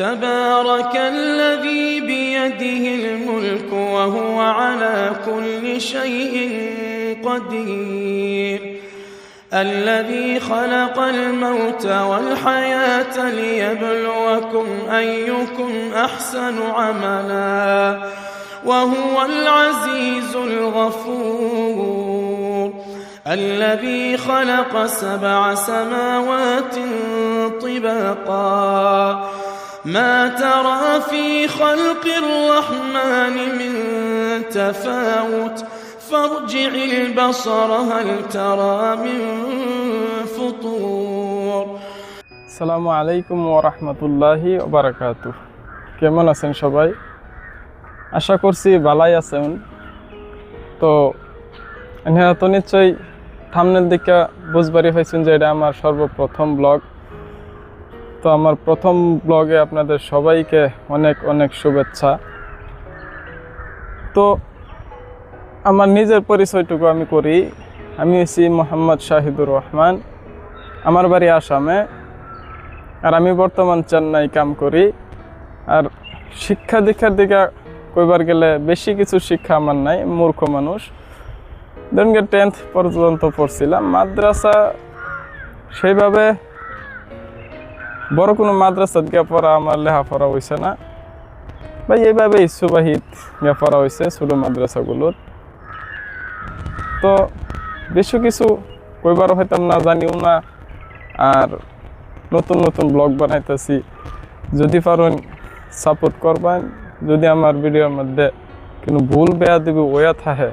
تبارك الذي بيده الملك وهو على كل شيء قدير الذي خلق الموت والحياة ليبلوكم أيكم أحسن عملا وهو العزيز الغفور الذي خلق 7 سماوات طباقا ما ترى في خلق الرحمن من تفاوت فارجع البصر هل ترى من فطور আসসালামু আলাইকুম ওয়া রাহমাতুল্লাহি ওয়া বারাকাতুহু। কেমন আছেন সবাই? আশা করছি ভালোই আছেন। তো এখানে তো নিশ্চয়ই থাম্বনেল দেখে বুঝবারই হয়েছেন যে এটা আমার সর্বপ্রথম ব্লগ। তো আমার প্রথম ব্লগে আপনাদের সবাইকে অনেক অনেক শুভেচ্ছা। তো আমার নিজের পরিচয়টুকু আমি করি। আমি হচ্ছি মোহাম্মদ শাহিদুর রহমান, আমার বাড়ি আসামে, আর আমি বর্তমান চেন্নাই কাম করি। আর শিক্ষা দীক্ষার দিকে কইবার গেলে বেশি কিছু শিক্ষা আমার নাই, মূর্খ মানুষ। ধরুন 10th পর্যন্ত পড়ছিলাম মাদ্রাসা, সেইভাবে বড় কোনো মাদ্রাসা গিয়ে পড়া আমার লেখাপড়া হয়েছে না ভাই, এইভাবে ইচ্ছুবাহিত গিয়ে পড়া হয়েছে ছোটো মাদ্রাসাগুলোর। তো বেশি কিছু কইবারও হইতাম না, জানিও না। আর নতুন নতুন ব্লগ বানাইতেছি, যদি পারেন সাপোর্ট করবেন। যদি আমার ভিডিওর মধ্যে কোনো ভুল বেয়াদবি হয়ে থাকে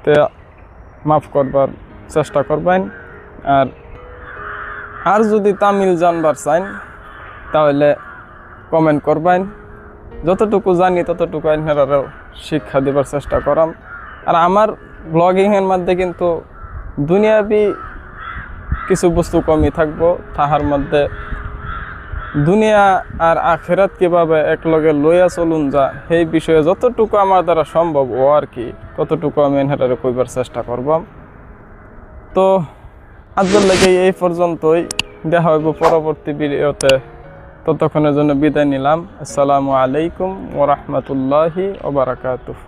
তে মাফ করবার চেষ্টা করবেন। আর যদি তামিল জানবার চান তাহলে কমেন্ট করবেন। যতটুকু জানি ততটুকু আপনারাও শিক্ষা দেবার চেষ্টা করাম। আর আমার ব্লগিংয়ের মধ্যে কিন্তু দুনিয়াবি কিছু বস্তু কমই থাকবো, তাহার মধ্যে দুনিয়া আর আখেরাত কীভাবে একলগে লইয়া চলুন যা সেই বিষয়ে যতটুকু আমার দ্বারা সম্ভব ও আর কি ততটুকু আমি এনারে কইবার চেষ্টা করব। তো আজকের লাগে এই পর্যন্তই, দেখা হইব পরবর্তী ভিডিওতে। ততক্ষণের জন্য বিদায় নিলাম। আসসালামু আলাইকুম ওয়া রাহমাতুল্লাহি ওয়া বারাকাতুহু।